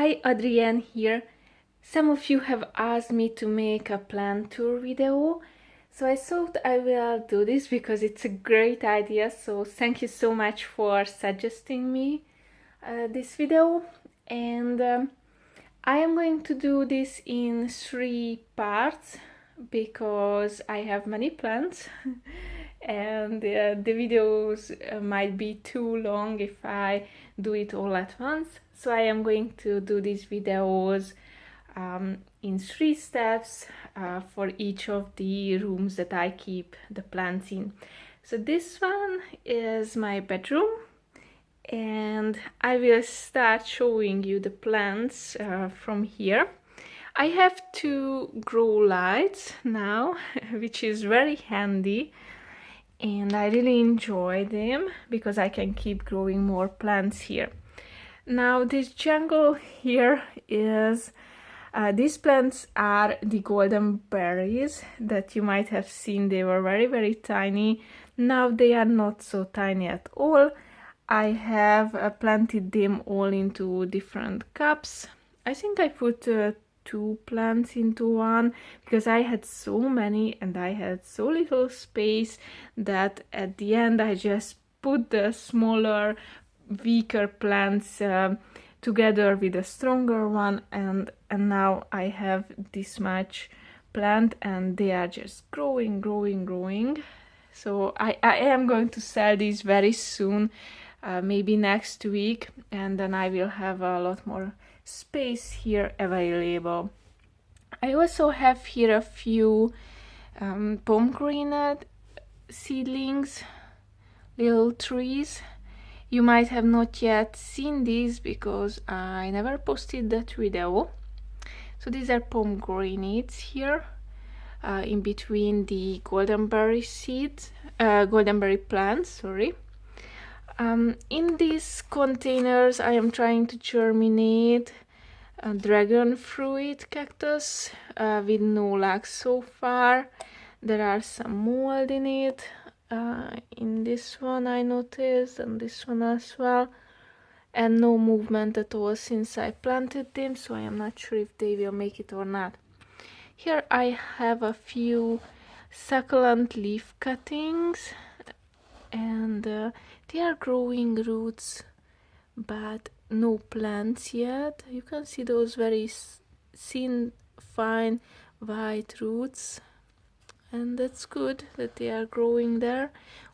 Hi, Adrienne here. Some of you have asked me to make a plant tour video, so I thought I will do this because it's a great idea. So thank you so much for suggesting me this video. And I am going to do this in 3 parts because I have many plants and the videos might be too long if I do it all at once. So I am going to do these videos in 3 steps for each of the rooms that I keep the plants in. So this one is my bedroom, and I will start showing you the plants from here. I have 2 grow lights now, which is very handy, and I really enjoy them because I can keep growing more plants here. Now this jungle here is these plants are the golden berries that you might have seen. They were very tiny. Now they are not so tiny at all. I have planted them all into different cups. I think I put 2 plants into one because I had so many and I had so little space that at the end I just put the smaller, weaker plants together with a stronger one, and now I have this much plant and they are just growing. So I am going to sell these very soon, maybe next week, and then I will have a lot more space here available. I also have here a few pomegranate seedlings, little trees. You might have not yet seen these because I never posted that video. So these are pomegranates here, in between the goldenberry seeds, goldenberry plants, sorry. In these containers I am trying to germinate a dragon fruit cactus with no luck so far. There are some mold in it. In this one I noticed, and this one as well, and no movement at all since I planted them, so I am not sure if they will make it or not. Here I have a few succulent leaf cuttings, and they are growing roots but no plants yet. You can see those very thin, fine white roots, and that's good that they are growing there.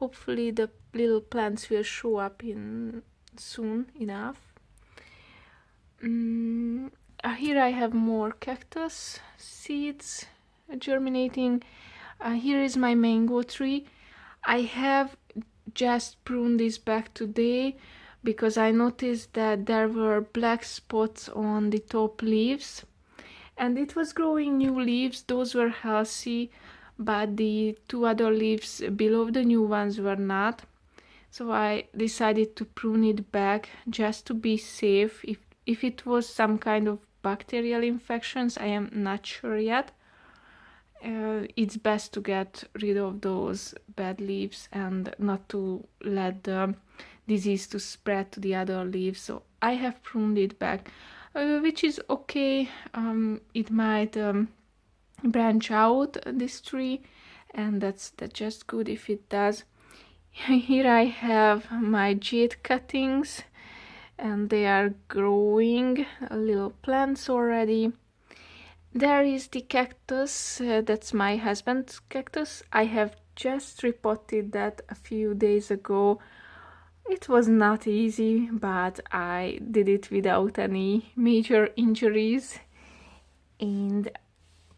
Hopefully the little plants will show up in soon enough. Here I have more cactus seeds germinating. Here is my mango tree. I have just pruned this back today because I noticed that there were black spots on the top leaves, and it was growing new leaves. Those were healthy, but the 2 other leaves below the new ones were not. So I decided to prune it back just to be safe. If it was some kind of bacterial infections, I am not sure yet. It's best to get rid of those bad leaves and not to let the disease to spread to the other leaves. So I have pruned it back, which is okay. It might branch out, this tree, and that's just good if it does. Here I have my jade cuttings, and they are growing little plants already. There is the cactus, that's my husband's cactus. I have just repotted that a few days ago. It was not easy, but I did it without any major injuries, and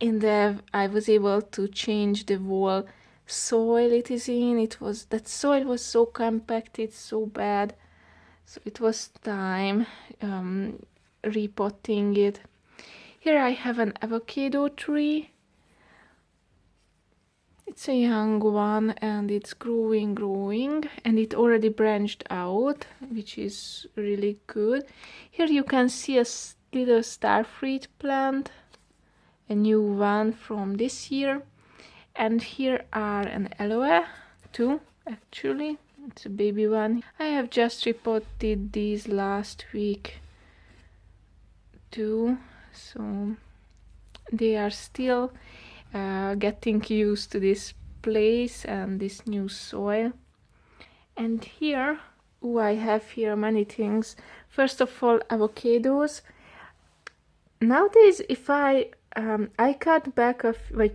I was able to change the whole soil it is in. That soil was so compacted, so bad, so it was time repotting it. Here I have an avocado tree. It's a young one and it's growing, and it already branched out, which is really good. Here you can see a little starfruit plant, a new one from this year. And here are an aloe, 2 actually. It's a baby one. I have just repotted these last week too, so they are still getting used to this place and this new soil. And here, I have here many things. First of all, avocados. Nowadays, if I cut back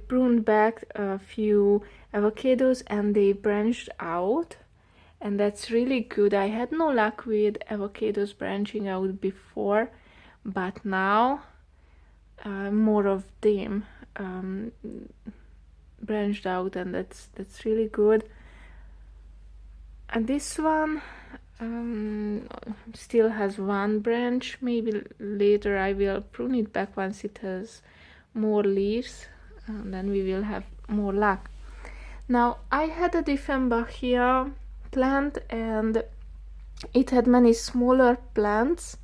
pruned back a few avocados and they branched out, and that's really good. I had no luck with avocados branching out before, but now more of them branched out, and that's really good. And this one still has one branch. Maybe later I will prune it back once it has more leaves, and then we will have more luck. Now I had a Diffenbachia plant, and it had many smaller plants,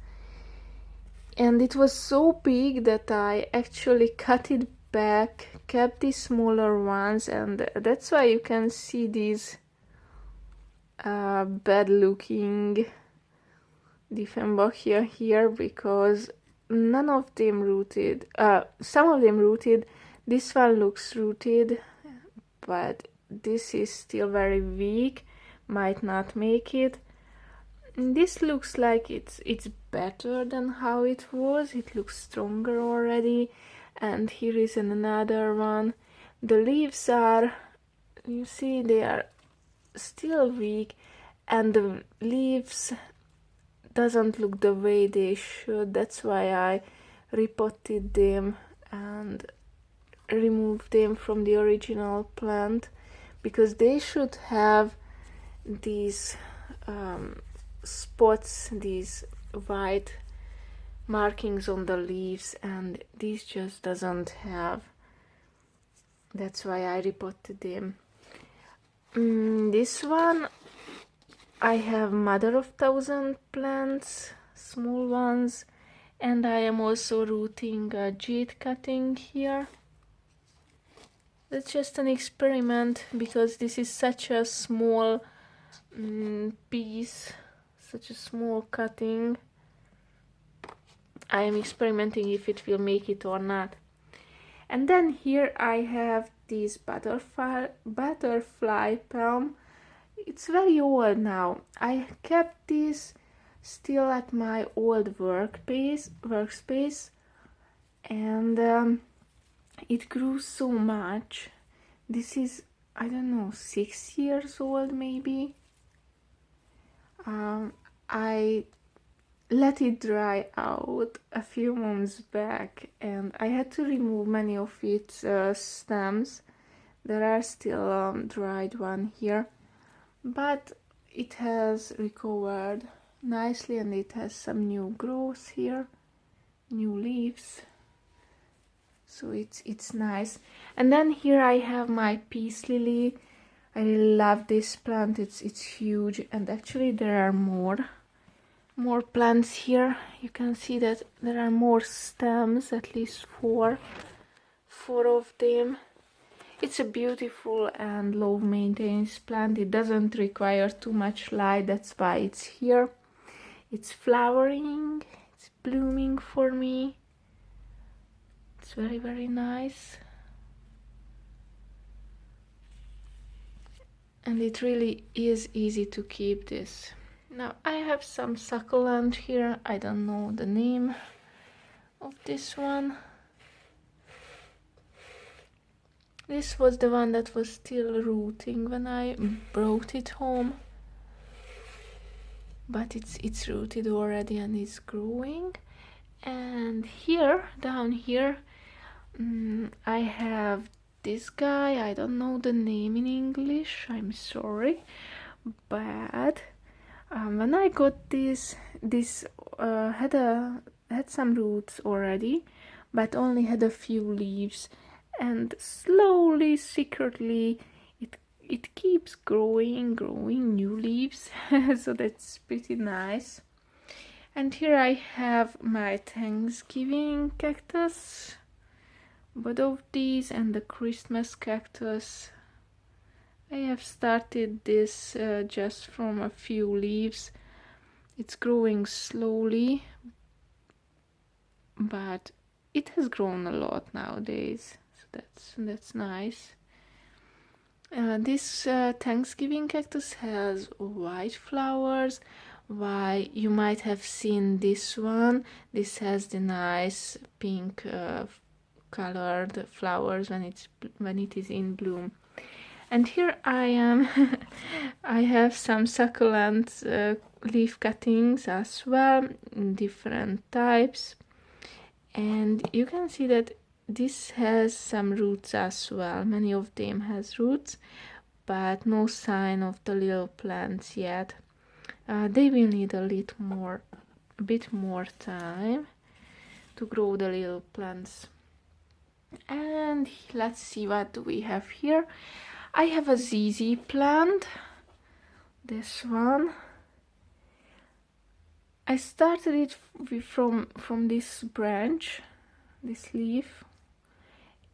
and it was so big that I actually cut it back, kept the smaller ones, and that's why you can see these bad looking Diffenbachia here, because none of them rooted. Some of them rooted. This one looks rooted, but this is still very weak, might not make it. This looks like it's better than how it was. It looks stronger already. And here is another one. The leaves are, you see, they are still weak, and the leaves doesn't look the way they should. That's why I repotted them and removed them from the original plant, because they should have these spots, these white markings on the leaves, and this just doesn't have. That's why I repotted them. This one, I have mother of thousand plants, small ones, and I am also rooting a Jade cutting here. That's just an experiment, because this is such a small piece, such a small cutting. I am experimenting if it will make it or not. And then here I have this butterfly palm. It's very old now. I kept this still at my old workspace, and it grew so much. This is, I don't know, 6 years old maybe. I let it dry out a few months back, and I had to remove many of its stems. There are still dried one here, but it has recovered nicely, and it has some new growth here, new leaves, so it's nice. And then here I have my peace lily. I really love this plant. It's huge, and actually there are more plants here. You can see that there are more stems, at least four of them. It's a beautiful and low maintenance plant. It doesn't require too much light, that's why it's here. It's flowering, it's blooming for me. It's very, very nice. And it really is easy to keep this. Now I have some succulent here. I don't know the name of this one. This was the one that was still rooting when I brought it home, but it's rooted already and it's growing. And here, down here, I have this guy. I don't know the name in English, I'm sorry, but when I got this had some roots already, but only had a few leaves, and slowly, secretly, it keeps growing new leaves. So that's pretty nice. And here I have my Thanksgiving cactus, both of these, and the Christmas cactus. I have started this just from a few leaves. It's growing slowly, but it has grown a lot nowadays, so that's nice. This Thanksgiving cactus has white flowers, while you might have seen this one. This has the nice pink colored flowers when it is in bloom. And here I am. I have some succulent leaf cuttings as well, different types, and you can see that this has some roots as well. Many of them has roots, but no sign of the little plants yet. They will need a bit more time to grow the little plants. And let's see what do we have here. I have a ZZ plant, this one. I started it from this branch, this leaf,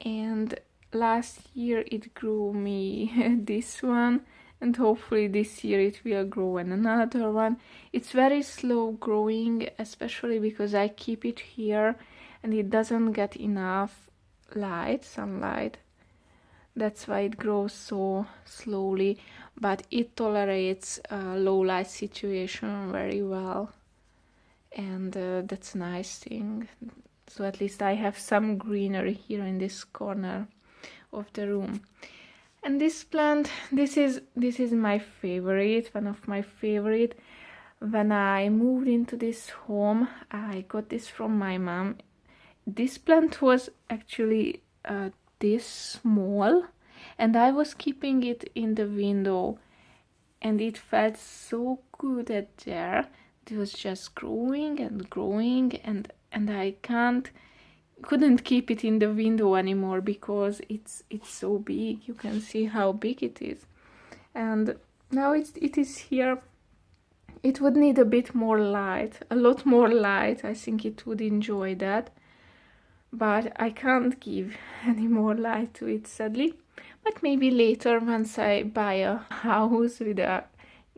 and last year it grew me this one, and hopefully this year it will grow another one. It's very slow growing, especially because I keep it here and it doesn't get enough sunlight. That's why it grows so slowly, but it tolerates low light situation very well, and that's a nice thing. So at least I have some greenery here in this corner of the room. And this plant, this is my favorite, one of my favorite. When I moved into this home, I got this from my mom. This plant was actually this small, and I was keeping it in the window, and it felt so good at there. It was just growing and growing, and I couldn't keep it in the window anymore because it's so big. You can see how big it is, and now it is here. It would need a bit more light, a lot more light. I think it would enjoy that, but I can't give any more light to it, sadly. But maybe later, once I buy a house with a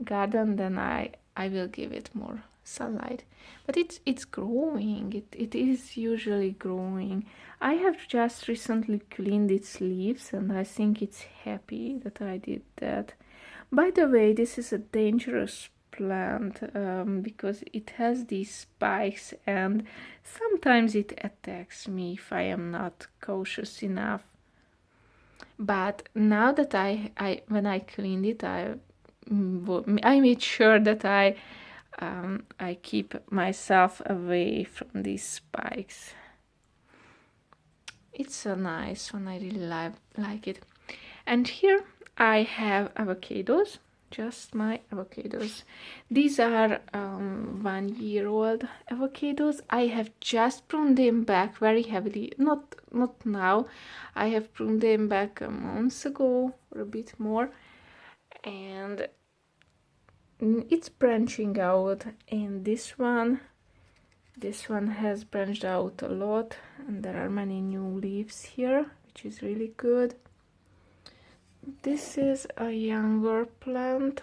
garden, then I will give it more sunlight. But it's growing. It is usually growing. I have just recently cleaned its leaves, and I think it's happy that I did that. By the way, this is a dangerous plant because it has these spikes, and sometimes it attacks me if I am not cautious enough. But now that when I cleaned it, I made sure that I keep myself away from these spikes. It's a nice one. I really like it. And here I have avocados, just my avocados. These are 1-year-old avocados. I have just pruned them back very heavily. Not now. I have pruned them back a month ago or a bit more, and it's branching out. And this one has branched out a lot, and there are many new leaves here, which is really good. This is a younger plant.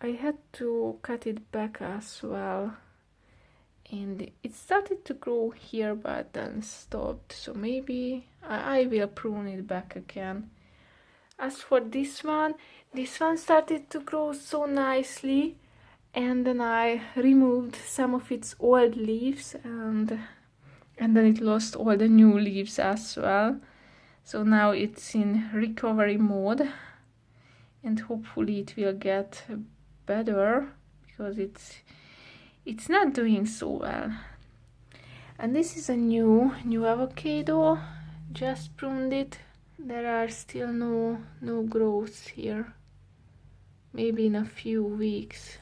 I had to cut it back as well, and it started to grow here but then stopped, so maybe I will prune it back again. As for this one started to grow so nicely, and then I removed some of its old leaves, and then it lost all the new leaves as well. So now it's in recovery mode, and hopefully it will get better because it's not doing so well. And this is a new avocado, just pruned it. There are still no growths here, maybe in a few weeks.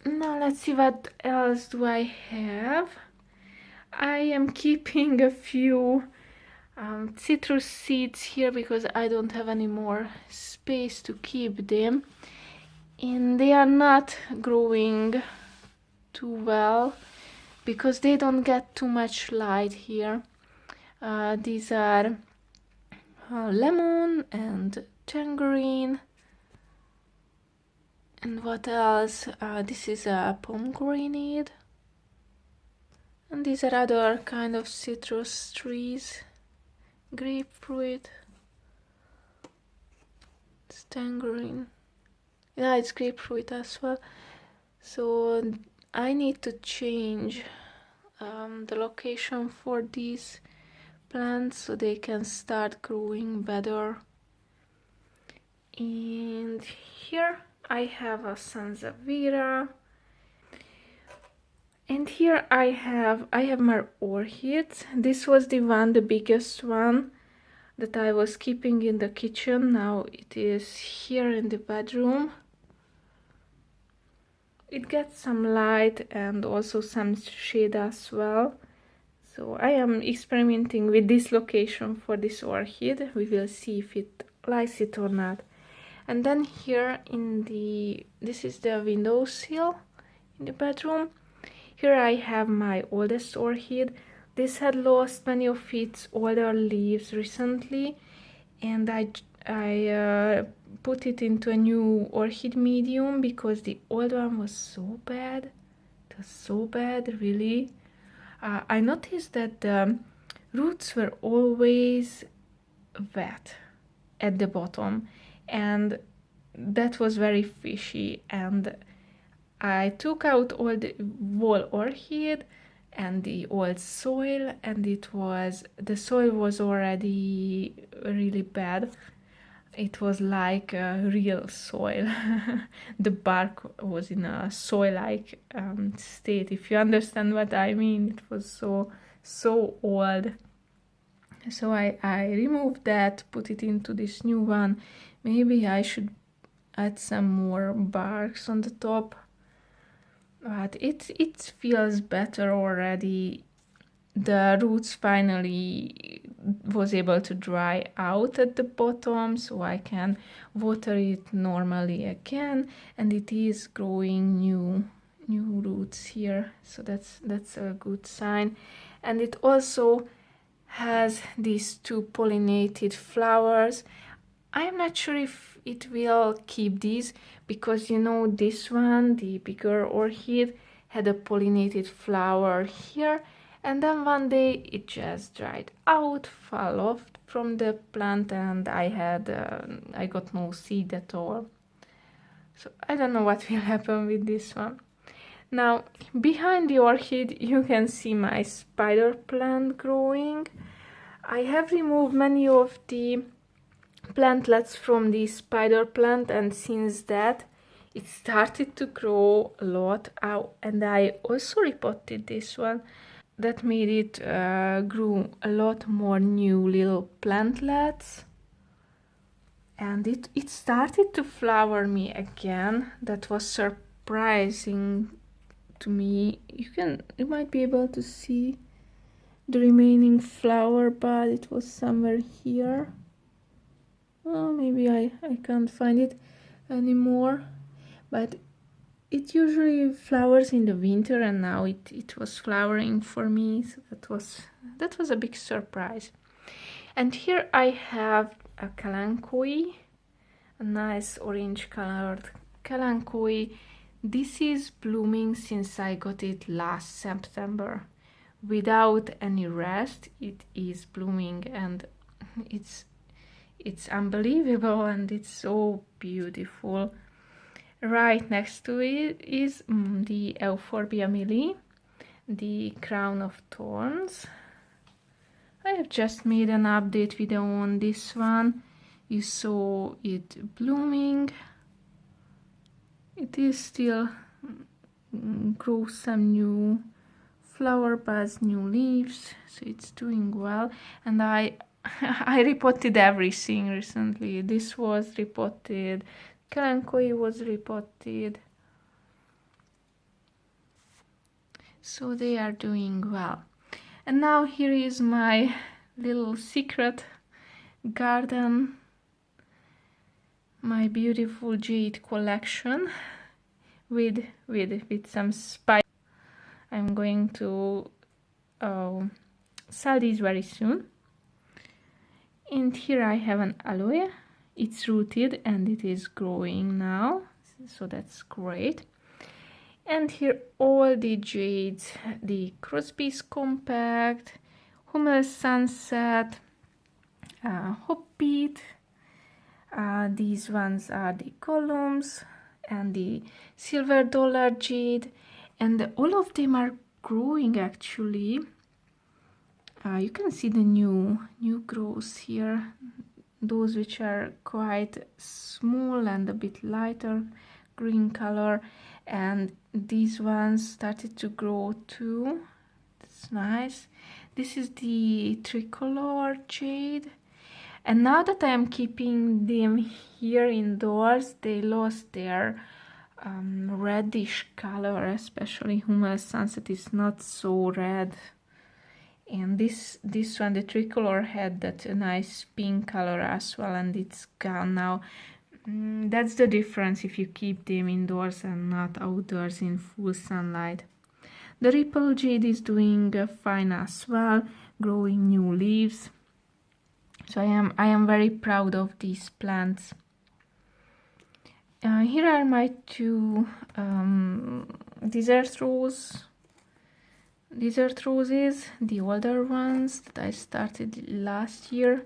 Now let's see what else do I have. I am keeping a few citrus seeds here because I don't have any more space to keep them, and they are not growing too well because they don't get too much light here. These are lemon and tangerine, And what else? This is a pomegranate. And these are other kind of citrus trees. Grapefruit. It's tangerine. Yeah, it's grapefruit as well. So I need to change the location for these plants so they can start growing better. And here I have a Sansevieria. And here I have my orchids. This was the biggest one that I was keeping in the kitchen. Now it is here in the bedroom. It gets some light and also some shade as well. So I am experimenting with this location for this orchid. We will see if it likes it or not. And then here this is the windowsill in the bedroom. Here I have my oldest orchid. This had lost many of its older leaves recently, and I put it into a new orchid medium because the old one was so bad. It was so bad, really. I noticed that the roots were always wet at the bottom, and that was very fishy. And I took out all the whole orchid and the old soil, and the soil was already really bad. It was like real soil. The bark was in a soil-like state, if you understand what I mean. It was so old. So I removed that, put it into this new one. Maybe I should add some more barks on the top. But it feels better already. The roots finally was able to dry out at the bottom, so I can water it normally again, and it is growing new roots here, so that's a good sign. And it also has these two pollinated flowers. I'm not sure if it will keep these, because you know, this one, the bigger orchid, had a pollinated flower here, and then one day it just dried out, fell off from the plant, and I got no seed at all. So I don't know what will happen with this one. Now behind the orchid you can see my spider plant growing. I have removed many of the plantlets from the spider plant, and since that it started to grow a lot out, and I also repotted this one. That made it grew a lot more new little plantlets, and it started to flower me again. That was surprising to me. You might be able to see the remaining flower, but it was somewhere here. Oh, maybe I can't find it anymore, but it usually flowers in the winter, and now it was flowering for me, so that was a big surprise. And here I have a Kalanchoe, a nice orange colored Kalanchoe. This is blooming since I got it last September. Without any rest, it is blooming, and it's unbelievable, and it's so beautiful. Right next to it is the Euphorbia Milii, the crown of thorns. I have just made an update video on this one. You saw it blooming. It is still grows some new flower buds, new leaves, so it's doing well. And I repotted everything recently. This was repotted, Kalanchoe was repotted, so they are doing well. And now here is my little secret garden, my beautiful Jade collection with some spice. I'm going to sell these very soon. And here I have an aloe. It's rooted and it is growing now. so that's great. And here all the jades, the Crosby's Compact, Hummel Sunset, Hoppit. These ones are the columns and the silver dollar jade, and all of them are growing actually. You can see the new growths here, those which are quite small and a bit lighter green color, and these ones started to grow too. That's nice. This is the tricolor jade, and now that I am keeping them here indoors, they lost their reddish color, especially Hummel Sunset is not so red. And this one, the tricolor, had that nice pink color as well, and it's gone now. That's the difference if you keep them indoors and not outdoors in full sunlight. The Ripple Jade is doing fine as well, growing new leaves. So I am very proud of these plants. Here are my two desert roses, the older ones that I started last year.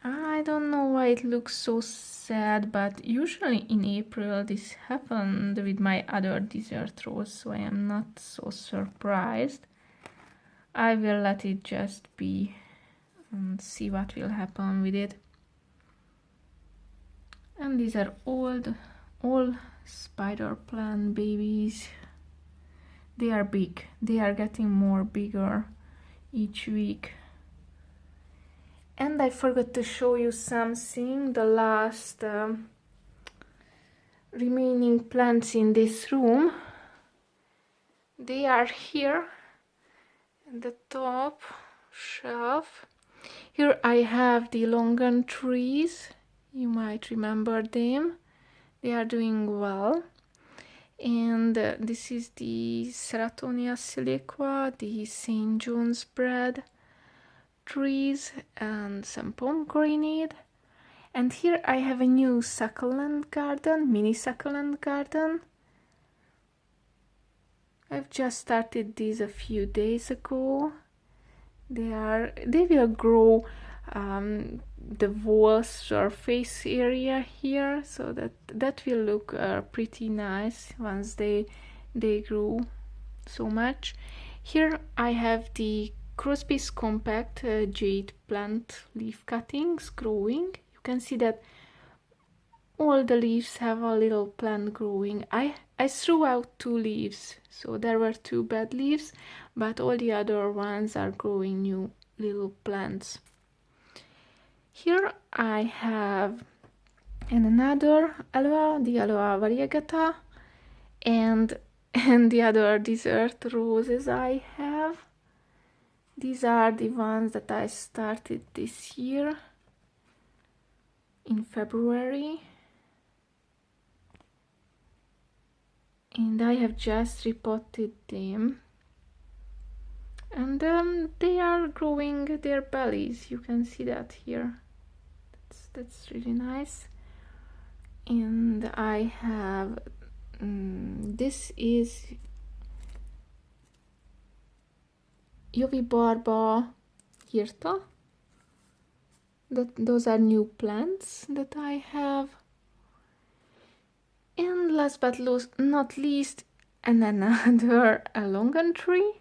I don't know why it looks so sad, but usually in April this happened with my other desert rose, so I am not so surprised. I will let it just be and see what will happen with it. And these are all spider plant babies. They are big. They are getting more bigger each week. And I forgot to show you something. The last remaining plants in this room, they are here at the top shelf. Here I have the Longan trees. You might remember them. They are doing well. And this is the Ceratonia siliqua, the St. John's bread trees, and some pomegranate. And here I have a new succulent garden, mini succulent garden. I've just started these a few days ago. They will grow the wall surface area here, so that will look pretty nice once they grow so much. Here I have the Crosby's Compact jade plant leaf cuttings growing. You can see that all the leaves have a little plant growing. I threw out 2 leaves, so there were 2 bad leaves, but all the other ones are growing new little plants. Here I have another Aloe, the Aloe variegata, and the other desert roses I have. These are the ones that I started this year in February. And I have just repotted them. And they are growing their bellies. You can see that here. That's really nice. And I have this is Euphorbia hirta. Those are new plants that I have. And last but not least, another Longan tree,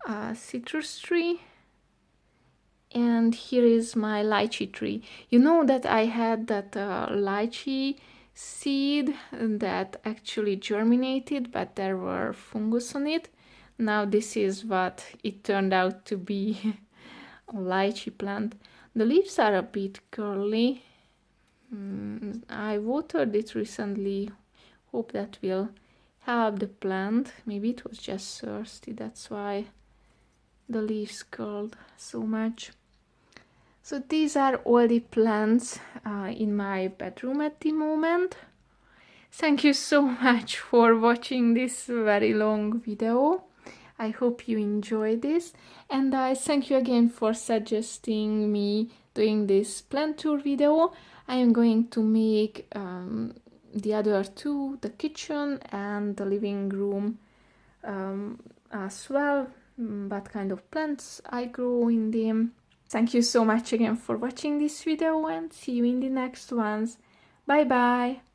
a citrus tree. And here is my lychee tree. You know that I had that lychee seed that actually germinated, but there were fungus on it. Now this is what it turned out to be, a lychee plant. The leaves are a bit curly. I watered it recently. Hope that will help the plant. Maybe it was just thirsty, that's why the leaves curled so much. So these are all the plants in my bedroom at the moment. Thank you so much for watching this very long video. I hope you enjoyed this, and I thank you again for suggesting me doing this plant tour video. I am going to make the other two, the kitchen and the living room as well, what kind of plants I grow in them. Thank you so much again for watching this video and see you in the next ones. Bye bye!